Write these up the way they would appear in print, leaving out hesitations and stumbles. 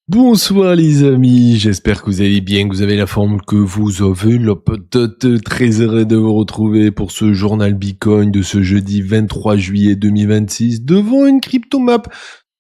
Bonsoir les amis, j'espère que vous allez bien, que vous avez la forme que vous avez. La peut-être très heureux de vous retrouver pour ce journal Bitcoin de ce jeudi 23 juillet 2026 devant une crypto map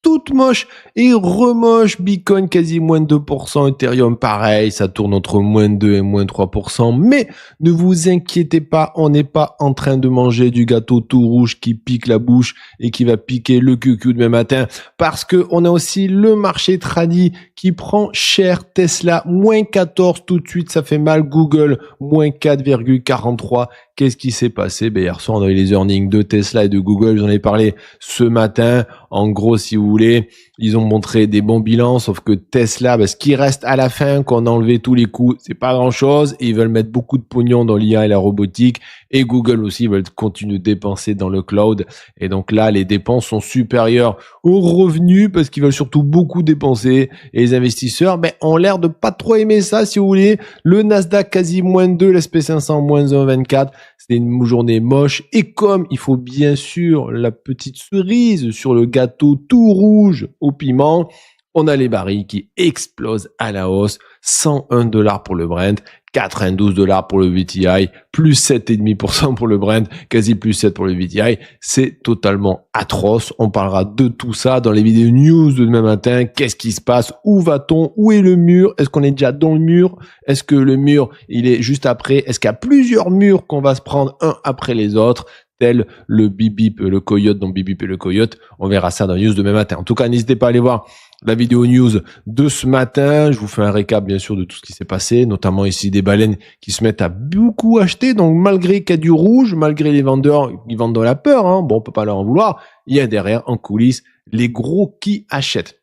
toute moche et remoche. Bitcoin quasi moins de 2%, Ethereum pareil, ça tourne entre moins 2 et moins 3%. Mais ne vous inquiétez pas, on n'est pas en train de manger du gâteau tout rouge qui pique la bouche et qui va piquer le cul demain matin, parce que on a aussi le marché tradi qui prend cher. Tesla moins 14 tout de suite, ça fait mal. Google moins 4,43. Qu'est-ce qui s'est passé? Hier soir, on a eu les earnings de Tesla et de Google, j'en ai parlé ce matin. En gros, si vous voulez, ils ont montré des bons bilans, sauf que Tesla, ce qui reste à la fin, qu'on a enlevé tous les coûts, c'est pas grand-chose. Ils veulent mettre beaucoup de pognon dans l'IA et la robotique. Et Google aussi veulent continuer de dépenser dans le cloud. Et donc là, les dépenses sont supérieures aux revenus parce qu'ils veulent surtout beaucoup dépenser. Et les investisseurs ont l'air de pas trop aimer ça, si vous voulez. Le Nasdaq quasi moins 2, l'SP500 moins 1,24. C'était une journée moche. Et comme il faut bien sûr la petite cerise sur le gâteau tout rouge au piment, on a les barils qui explosent à la hausse. 101 $ pour le Brent, 92 $ pour le WTI, plus 7,5% pour le Brent, quasi plus 7 pour le WTI. C'est totalement atroce. On parlera de tout ça dans les vidéos news de demain matin. Qu'est-ce qui se passe? Où va-t-on? Où est le mur? Est-ce qu'on est déjà dans le mur? Est-ce que le mur, il est juste après? Est-ce qu'il y a plusieurs murs qu'on va se prendre un après les autres? Tel le Bip le coyote dans Bip et le coyote. On verra ça dans les news demain matin. En tout cas, n'hésitez pas à aller voir la vidéo news de ce matin. Je vous fais un récap bien sûr de tout ce qui s'est passé, notamment ici des baleines qui se mettent à beaucoup acheter. Donc malgré qu'il y a du rouge, malgré les vendeurs, ils vendent dans la peur, bon, on peut pas leur en vouloir. Il y a derrière, en coulisses, les gros qui achètent.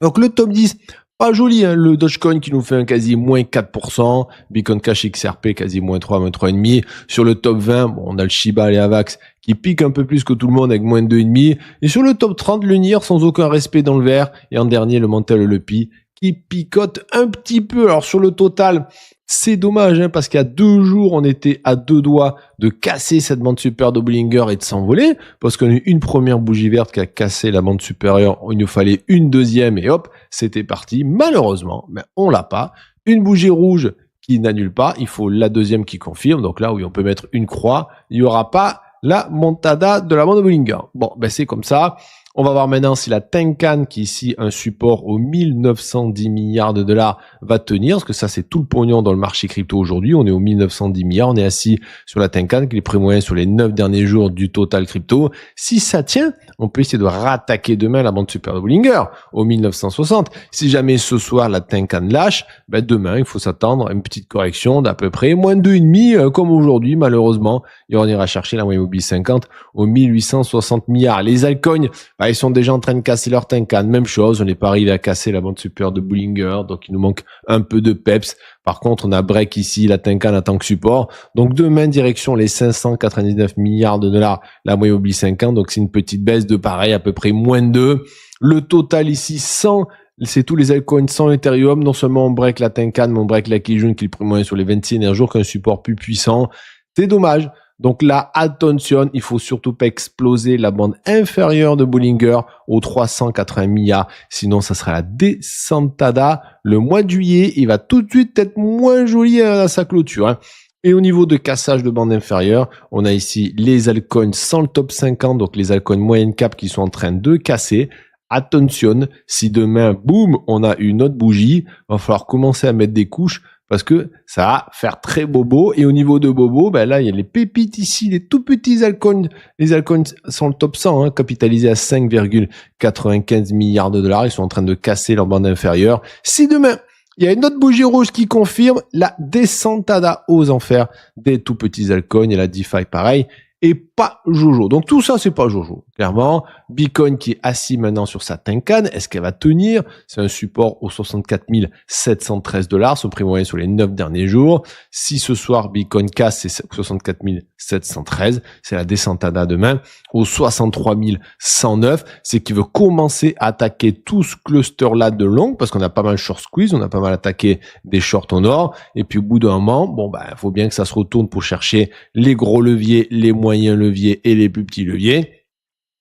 Donc le top 10, pas joli, le Dogecoin qui nous fait un quasi moins 4%, Bitcoin Cash XRP quasi moins 3, moins 3,5. Sur le top 20, on a le Shiba et Avax qui piquent un peu plus que tout le monde avec moins de 2,5. Et sur le top 30, le NIR sans aucun respect dans le vert. Et en dernier, le Montel et le Pi qui picote un petit peu. Alors sur le total, c'est dommage parce qu'il y a 2 jours, on était à 2 doigts de casser cette bande supérieure de Bollinger et de s'envoler, parce qu'on a eu une première bougie verte qui a cassé la bande supérieure, il nous fallait une deuxième et hop, c'était parti. Malheureusement, on l'a pas. Une bougie rouge qui n'annule pas, il faut la deuxième qui confirme. Donc là, oui, on peut mettre une croix. Il n'y aura pas la montada de la bande de Bollinger. Bon, c'est comme ça. On va voir maintenant si la Tenkan, qui est ici un support aux 1910 milliards de dollars, va tenir, parce que ça c'est tout le pognon dans le marché crypto aujourd'hui. On est aux 1910 milliards, on est assis sur la Tenkan, qui est le prix moyen sur les 9 derniers jours du total crypto. Si ça tient, on peut essayer de rattaquer demain la bande supérieure de Bollinger aux 1960. Si jamais ce soir la Tenkan lâche, demain il faut s'attendre à une petite correction d'à peu près moins de 2,5 comme aujourd'hui malheureusement. Et on ira chercher la moyenne mobile 50 aux 1860 milliards. Les altcoins, ils sont déjà en train de casser leur Tenkan. Même chose, on n'est pas arrivé à casser la bande supérieure de Bollinger, donc il nous manque un peu de peps. Par contre, on a break ici, la Tenkan en tant que support. Donc demain, direction les 599 milliards de dollars, la moyenne mobile 50. Donc c'est une petite baisse de pareil, à peu près moins de 2. Le total ici, 100, c'est tous les altcoins sans Ethereum. Non seulement on break la Tenkan, mais on break la Kijun qui est le prix moyen sur les 26 derniers jours, qu'un support plus puissant. C'est dommage. Donc là, attention, il faut surtout pas exploser la bande inférieure de Bollinger aux 380 milliards. Sinon, ça sera la descentada. Le mois de juillet, il va tout de suite être moins joli à sa clôture. Et au niveau de cassage de bande inférieure, on a ici les altcoins sans le top 50, donc les altcoins moyenne cap qui sont en train de casser. Attention, si demain, boum, on a une autre bougie, va falloir commencer à mettre des couches parce que ça va faire très bobo. Et au niveau de bobo, là, il y a les pépites ici, les tout petits altcoins. Les altcoins sont le top 100, capitalisés à 5,95 milliards de dollars. Ils sont en train de casser leur bande inférieure. Si demain, il y a une autre bougie rouge qui confirme la descentada aux enfers des tout petits altcoins et la DeFi pareil. Et pas Jojo. Donc tout ça, c'est pas Jojo. Clairement, Bitcoin qui est assis maintenant sur sa Tenkan, est-ce qu'elle va tenir? C'est un support aux 64 713 $, son prix moyen sur les 9 derniers jours. Si ce soir Bitcoin casse, c'est 64 713, c'est la descentada demain aux 63 109. C'est qu'il veut commencer à attaquer tout ce cluster-là de long, parce qu'on a pas mal short squeeze, on a pas mal attaqué des shorts en or. Et puis au bout d'un moment, il faut bien que ça se retourne pour chercher les gros leviers, les moyens leviers et les plus petits leviers.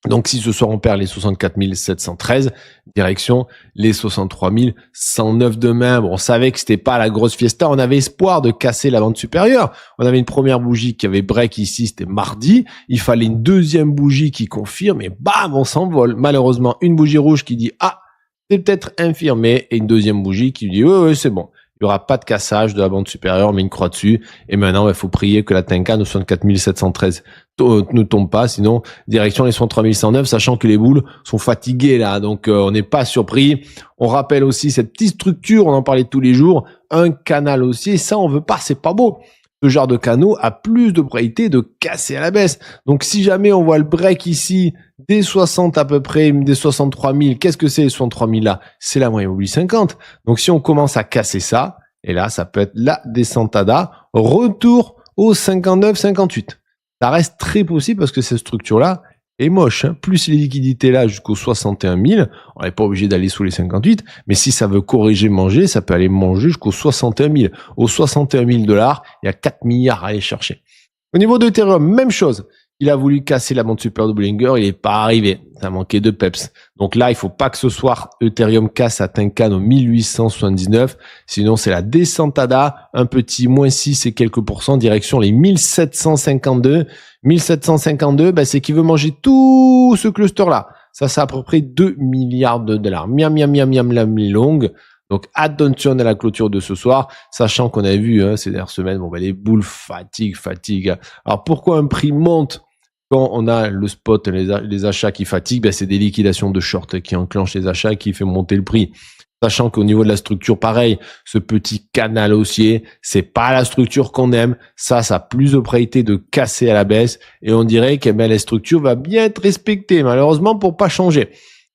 Donc si ce soir on perd les 64 713, direction les 63 109 demain. Bon, on savait que c'était pas la grosse fiesta, on avait espoir de casser la bande supérieure. On avait une première bougie qui avait break ici, c'était mardi. Il fallait une deuxième bougie qui confirme et bam, on s'envole. Malheureusement, une bougie rouge qui dit ah, c'est peut-être infirmé et une deuxième bougie qui dit oui, c'est bon. Il n'y aura pas de cassage de la bande supérieure, mais une croix dessus. Et maintenant, il faut prier que la Tenkan de 64 713 ne tombe pas. Sinon, direction les 63 109, sachant que les boules sont fatiguées là. Donc, on n'est pas surpris. On rappelle aussi cette petite structure, on en parlait tous les jours, un canal haussier. Ça, on veut pas, c'est pas beau. Ce genre de canot a plus de probabilité de casser à la baisse. Donc, si jamais on voit le break ici, des 60 à peu près, des 63 000, qu'est-ce que c'est les 63 000 là? C'est la moyenne mobile 50. Donc, si on commence à casser ça, et là, ça peut être la descente ADA, retour au 59, 58. Ça reste très possible parce que cette structure-là est moche, hein. Plus les liquidités là jusqu'au 61 000, on n'est pas obligé d'aller sous les 58, mais si ça veut corriger manger, ça peut aller manger jusqu'au 61 000. Au 61 000 $, il y a 4 milliards à aller chercher. Au niveau d'Ethereum, même chose. Il a voulu casser la bande supérieure de Bollinger, il n'est pas arrivé. Ça manquait de peps. Donc là, il faut pas que ce soir Ethereum casse à Tenkan au 1879. Sinon, c'est la descente ADA, un petit moins 6 et quelques pourcents, direction les 1752. 1752, c'est qu'il veut manger tout ce cluster-là. Ça, c'est à peu près 2 milliards de dollars. Miam, miam, miam, miam, la mi-longue. Donc, attention à la clôture de ce soir, sachant qu'on a vu ces dernières semaines, les boules fatigue. Alors, pourquoi un prix monte quand on a le spot, les achats qui fatiguent? C'est des liquidations de short qui enclenchent les achats, qui fait monter le prix. Sachant qu'au niveau de la structure, pareil, ce petit canal haussier, c'est pas la structure qu'on aime. Ça a plus de probabilité de casser à la baisse. Et on dirait que la structure va bien être respectée, malheureusement, pour pas changer.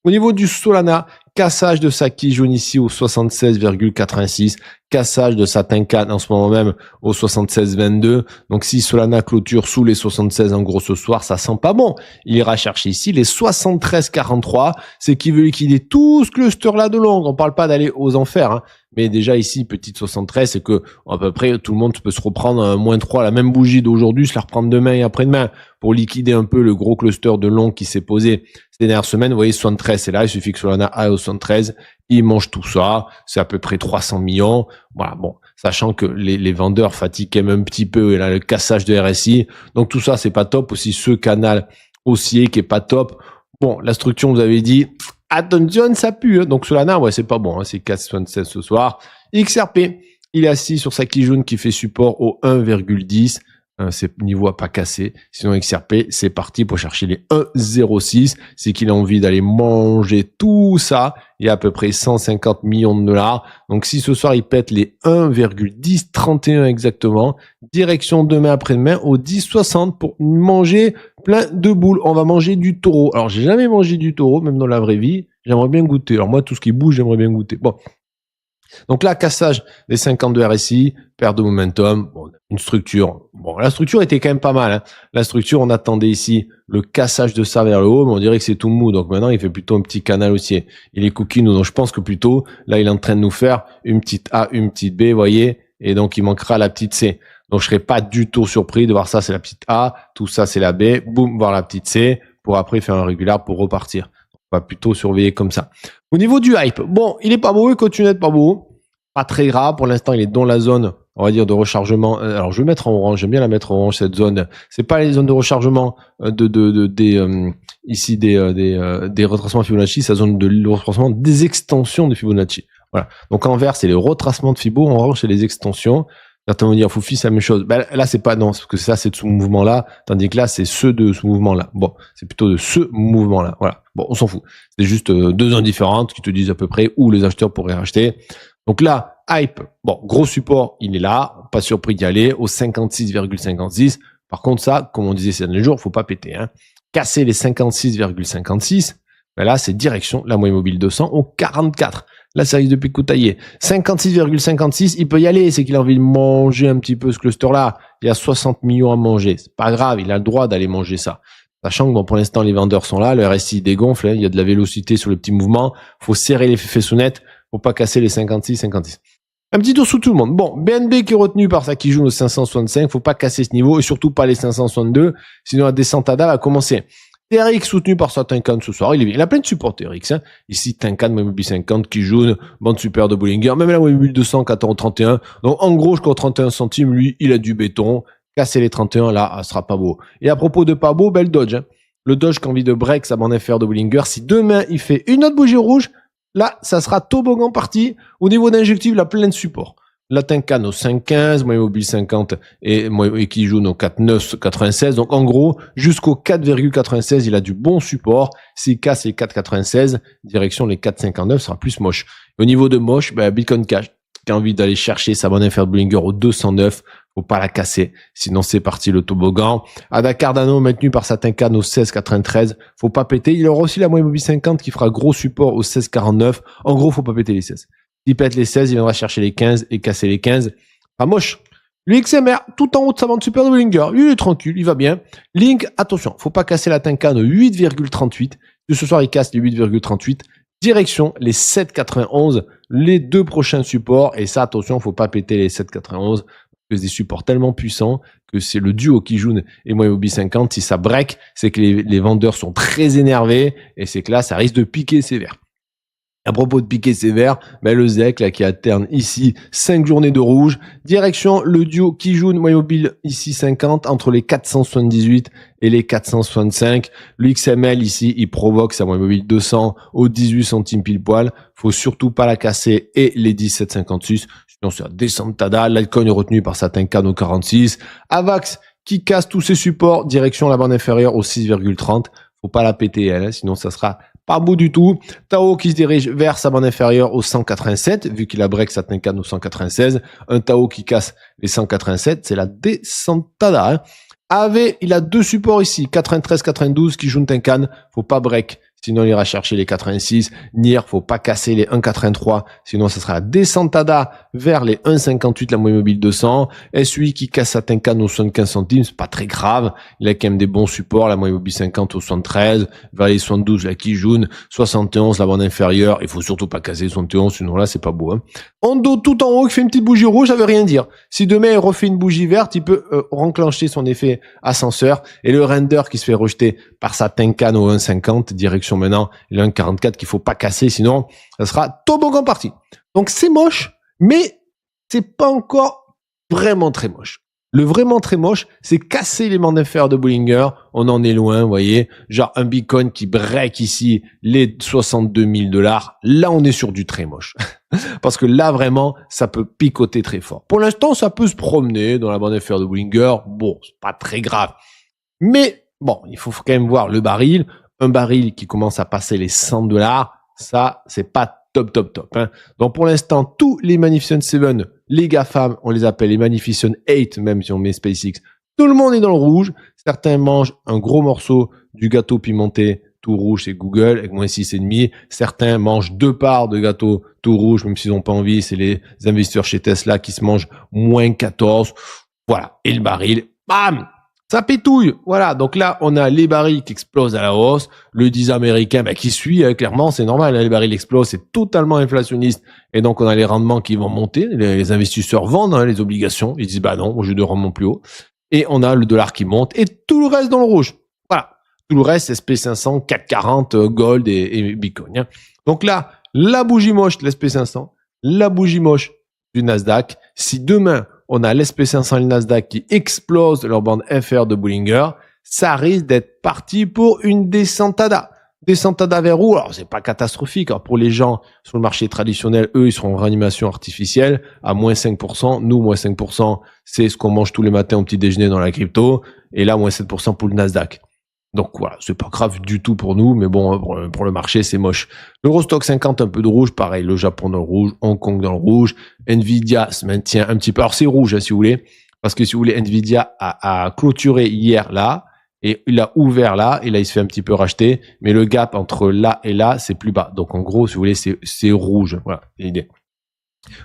Au niveau du Solana, cassage de sa quille jaune ici au 76,86, cassage de sa Tenkan en ce moment même au 76,22. Donc si Solana clôture sous les 76 en gros ce soir, ça sent pas bon. Il ira chercher ici les 73,43, c'est qu'il veut liquider tout ce cluster là de long. On parle pas d'aller aux enfers, hein. Mais déjà ici, petite 73, c'est que à peu près tout le monde peut se reprendre un -3, la même bougie d'aujourd'hui, se la reprendre demain et après-demain pour liquider un peu le gros cluster de long qui s'est posé ces dernières semaines. Vous voyez, 73, c'est là, il suffit que Solana aille au 73, il mange tout ça, c'est à peu près 300 millions. Voilà, bon, sachant que les vendeurs fatiguent quand même un petit peu, et là, le cassage de RSI. Donc tout ça, c'est pas top. Aussi, ce canal haussier qui est pas top. Bon, la structure, vous avez dit, attention, ça pue, hein. Donc Solana, c'est pas bon, hein. C'est 4,76 ce soir. XRP, il est assis sur sa quille jaune qui fait support au 1,10. C'est niveau à pas casser. Sinon, XRP, c'est parti pour chercher les 1,06. C'est qu'il a envie d'aller manger tout ça. Il y a à peu près 150 millions de dollars. Donc, si ce soir, il pète les 1,1031 exactement, direction demain après-demain au 10,60 pour manger plein de boules. On va manger du taureau. Alors, j'ai jamais mangé du taureau, même dans la vraie vie. J'aimerais bien goûter. Alors, moi, tout ce qui bouge, j'aimerais bien goûter. Bon. Donc là, cassage des 52 RSI, perte de momentum, une structure. Bon, la structure était quand même pas mal, hein. La structure, on attendait ici le cassage de ça vers le haut, mais on dirait que c'est tout mou. Donc maintenant, il fait plutôt un petit canal haussier. Il est cookie, donc je pense que plutôt, là, il est en train de nous faire une petite A, une petite B, voyez, et donc il manquera la petite C. Donc je serais pas du tout surpris de voir ça, c'est la petite A, tout ça, c'est la B, boum, voir la petite C, pour après faire un régulier pour repartir. On va plutôt surveiller comme ça. Au niveau du hype, bon, il est pas beau, il continue d'être pas beau. Pas très grave, pour l'instant, il est dans la zone, on va dire, de rechargement. Alors, je vais mettre en orange, j'aime bien la mettre en orange, cette zone. C'est pas les zones de rechargement ici des retracements de Fibonacci, c'est la zone de retracement des extensions de Fibonacci. Voilà. Donc, en vert, c'est les retracements de Fibo, en orange, c'est les extensions. Certains vont dire, Foufi, c'est la même chose. Là, c'est pas, non, parce que ça, c'est de ce mouvement-là, tandis que là, c'est ceux de ce mouvement-là. Bon, c'est plutôt de ce mouvement-là. Voilà. Bon, on s'en fout. C'est juste deux zones différentes qui te disent à peu près où les acheteurs pourraient racheter. Donc là, hype, bon, gros support, il est là, pas surpris d'y aller, au 56,56. Par contre, ça, comme on disait ces derniers jours, faut pas péter, hein. Casser les 56,56, là, c'est direction la moyenne mobile 200 au 44. Là, ça risque de picotailler. 56,56, il peut y aller, c'est qu'il a envie de manger un petit peu ce cluster-là. Il y a 60 millions à manger. C'est pas grave, il a le droit d'aller manger ça. Sachant que bon, pour l'instant, les vendeurs sont là, le RSI dégonfle, hein, il y a de la vélocité sur les petits mouvements. Faut serrer les faisceaux-nettes pour pas casser les 56. Un petit tour sous tout le monde. Bon, BNB qui est retenu par ça qui joue aux 565, faut pas casser ce niveau et surtout pas les 562, sinon la descente ADA va commencer. TRX soutenu par sa Tenkan ce soir. Il a plein de supports TRX. Hein. Ici, Tenkan, Mobile 50, Kijun, bande super de Bollinger, même la Mobile 200, 4,31 €. Donc, en gros, jusqu'au 31 centimes, lui, il a du béton. Casser les 31, là, ça sera pas beau. Et à propos de pas beau, le Dodge. Hein. Le Dodge qui a envie de break sa bande FR de Bollinger. Si demain, il fait une autre bougie rouge, là, ça sera toboggan parti. Au niveau d'injectif, il a plein de supports. La Tenkan au 5,15, Mobile 50 et Kijun au 4,996. Donc, en gros, jusqu'au 4,96, il a du bon support. S'il casse les 4,96, direction les 4,59, sera plus moche. Au niveau de moche, Bitcoin Cash, qui a envie d'aller chercher sa bande FR de Bollinger au 209. Faut pas la casser, sinon c'est parti le toboggan. Ada Cardano maintenu par sa Tenkan au 16,93. Faut pas péter. Il aura aussi la Mobile 50 qui fera gros support au 16,49. En gros, faut pas péter les 16. S'il pète les 16, il viendra chercher les 15 et casser les 15. Pas moche. L'XMR, tout en haut de sa bande super de Bollinger. Lui, il est tranquille, il va bien. Link, attention, faut pas casser la Tenkan au 8,38. Ce soir, il casse les 8,38. Direction les 7,91. Les deux prochains supports. Et ça, attention, faut pas péter les 7,91. Que des supports tellement puissants que c'est le duo Kijun et Mobile 50. Si ça break, c'est que les vendeurs sont très énervés et c'est que là, ça risque de piquer sévère. À propos de piquer sévère, le ZEC là qui alterne ici 5 journées de rouge, direction le duo Kijun Mobile ici 50 entre les 478 et les 465. Le XML ici, il provoque sa Mobile 200 au 18 centimes pile poil. Faut surtout pas la casser et les 17,56. Sinon c'est la descente tada. L'alcool est retenu par sa Tenkan au 46. Avax qui casse tous ses supports, direction la bande inférieure au 6,30. Faut pas la péter elle, sinon ça sera pas beau du tout. Tao qui se dirige vers sa bande inférieure au 187, vu qu'il a break sa Tenkan au 196. Un Tao qui casse les 187, c'est la descentada. Hein. AV, il a deux supports ici, 93, 92 qui joue une Tenkan. Faut pas break, sinon il ira chercher les 86. NIR, faut pas casser les 1,83, sinon ça sera la descentada vers les 1,58, la Mobile 200. SUI qui casse sa Tenkan au 75 centimes, c'est pas très grave. Il a quand même des bons supports, la Mobile 50 au 73, vers les 72, la Kijun, 71, la bande inférieure. Il faut surtout pas casser 71, sinon là c'est pas beau. Hein. Hondo tout en haut qui fait une petite bougie rouge, ça veut rien dire. Si demain il refait une bougie verte, il peut renclencher son effet ascenseur. Et le render qui se fait rejeter par sa Tenkan au 1,50, direction maintenant le 1,44 qu'il faut pas casser, sinon ça sera toboggan parti. Donc c'est moche, mais c'est pas encore vraiment très moche. Le vraiment très moche, c'est casser les bandes d'infer de Bollinger. On en est loin, vous voyez. Genre un Bitcoin qui break ici les 62 000 $. Là, on est sur du très moche. Parce que là, vraiment, ça peut picoter très fort. Pour l'instant, ça peut se promener dans la bande d'infer de Bollinger. Bon, c'est pas très grave. Mais bon, il faut quand même voir le baril. Un baril qui commence à passer les 100 $, ça, c'est pas top. Hein. Donc pour l'instant, tous les Magnificent 7, les GAFAM, on les appelle les Magnificent 8, même si on met SpaceX, tout le monde est dans le rouge. Certains mangent un gros morceau du gâteau pimenté tout rouge, c'est Google, avec moins 6,5. Certains mangent 2 parts de gâteau tout rouge, même s'ils n'ont pas envie. C'est les investisseurs chez Tesla qui se mangent moins 14. Voilà. Et le baril, bam! Ça pétouille, voilà. Donc là, on a les barils qui explosent à la hausse, le 10 américain qui suit, clairement, c'est normal, les barils explosent, c'est totalement inflationniste, et donc on a les rendements qui vont monter, les investisseurs vendent les obligations, ils disent non, je veux de rendement plus haut, et on a le dollar qui monte, et tout le reste dans le rouge. Voilà, tout le reste, SP500, 440, Gold et Bitcoin. Hein. Donc là, la bougie moche de l'SP500, la bougie moche du Nasdaq, si demain, on a l'SP500 et le Nasdaq qui explosent leur bande FR de Bollinger, ça risque d'être parti pour une descentada. Descentada vers où? Alors, c'est pas catastrophique. Alors, pour les gens sur le marché traditionnel, eux, ils seront en réanimation artificielle à moins 5%. Nous, moins 5%, c'est ce qu'on mange tous les matins au petit déjeuner dans la crypto. Et là, moins 7% pour le Nasdaq. Donc voilà, c'est pas grave du tout pour nous, mais bon, pour le marché, c'est moche. L'Eurostock 50, un peu de rouge, pareil, le Japon dans le rouge, Hong Kong dans le rouge, Nvidia se maintient un petit peu. Alors c'est rouge, si vous voulez, parce que si vous voulez, Nvidia a clôturé hier là, et il a ouvert là, et là il se fait un petit peu racheter, mais le gap entre là et là, c'est plus bas. Donc en gros, si vous voulez, c'est rouge. Voilà, c'est l'idée.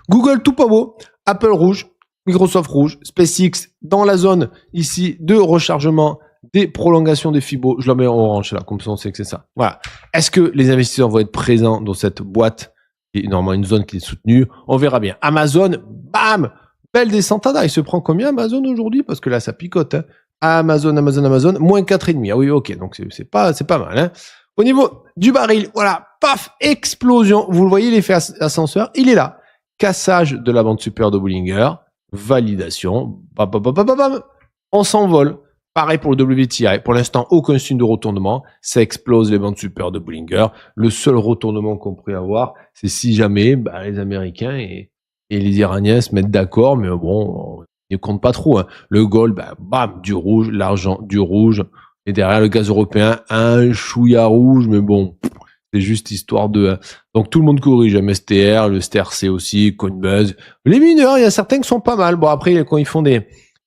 Google tout pas beau, Apple rouge, Microsoft rouge, SpaceX dans la zone ici de rechargement, des prolongations des fibos, je la mets en orange là, comme ça on sait que c'est ça. Voilà. Est-ce que les investisseurs vont être présents dans cette boîte qui est normalement une zone qui est soutenue? On verra bien. Amazon, bam, belle descente. Il se prend combien Amazon aujourd'hui? Parce que là ça picote. Hein. Amazon, moins 4,5. Ah oui, ok, donc c'est pas mal, hein. Au niveau du baril, voilà, paf, explosion. Vous le voyez, l'effet ascenseur, il est là. Cassage de la bande supérieure de Bollinger, validation, bam, bam, bam, bam, bam, on s'envole. Pareil pour le WTI. Pour l'instant, aucun signe de retournement. Ça explose les bandes supérieures de Bollinger. Le seul retournement qu'on pourrait avoir, c'est si jamais les Américains et les Iraniens se mettent d'accord, mais bon, ils ne comptent pas trop, hein. Le gold, bam, du rouge, l'argent, du rouge. Et derrière, le gaz européen, un chouïa rouge, mais bon, c'est juste histoire de... Donc tout le monde corrige, MSTR, le STRC aussi, Coinbase. Les mineurs, il y a certains qui sont pas mal. Bon, après, quand ils font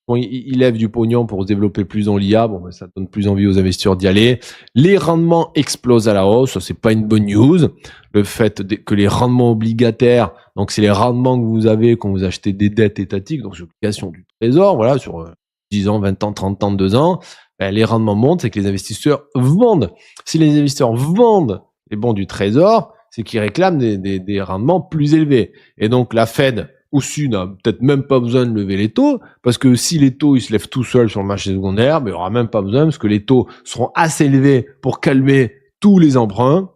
quand ils lèvent du pognon pour se développer plus dans l'IA, ça donne plus envie aux investisseurs d'y aller. Les rendements explosent à la hausse, ça c'est pas une bonne news. Le fait que les rendements obligataires, donc c'est les rendements que vous avez quand vous achetez des dettes étatiques, donc sur l'obligation du trésor, voilà, sur 10 ans, 20 ans, 30 ans, 2 ans, les rendements montent, c'est que les investisseurs vendent. Si les investisseurs vendent les bons du trésor, c'est qu'ils réclament des rendements plus élevés. Et donc la Fed aussi n'a peut-être même pas besoin de lever les taux, parce que si les taux ils se lèvent tout seuls sur le marché secondaire, il n'y aura même pas besoin, parce que les taux seront assez élevés pour calmer tous les emprunts.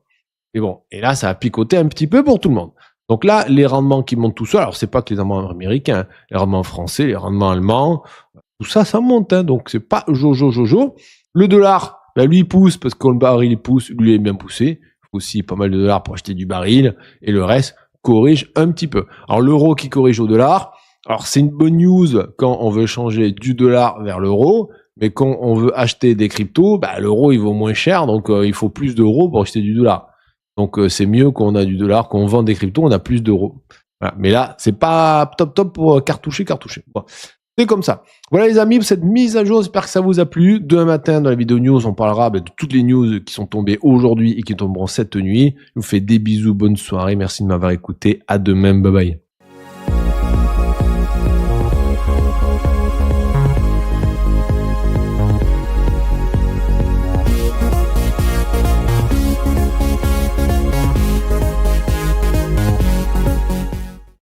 Et bon, et là ça a picoté un petit peu pour tout le monde. Donc là, les rendements qui montent tout seuls, alors c'est pas que les rendements américains, hein, les rendements français, les rendements allemands, tout ça, ça monte, hein, donc c'est pas jojo. Le dollar, lui il pousse, parce que le baril il pousse, lui il est bien poussé. Il faut aussi pas mal de dollars pour acheter du baril, et le reste corrige un petit peu. Alors l'euro qui corrige au dollar, alors c'est une bonne news quand on veut changer du dollar vers l'euro, mais quand on veut acheter des cryptos, l'euro il vaut moins cher, donc il faut plus d'euros pour acheter du dollar. Donc c'est mieux qu'on a du dollar, quand on vend des cryptos, on a plus d'euros. Voilà. Mais là, c'est pas top pour cartoucher. Bon. C'est comme ça. Voilà les amis, pour cette mise à jour, j'espère que ça vous a plu. Demain matin, dans la vidéo news, on parlera de toutes les news qui sont tombées aujourd'hui et qui tomberont cette nuit. Je vous fais des bisous, bonne soirée, merci de m'avoir écouté. À demain, bye bye.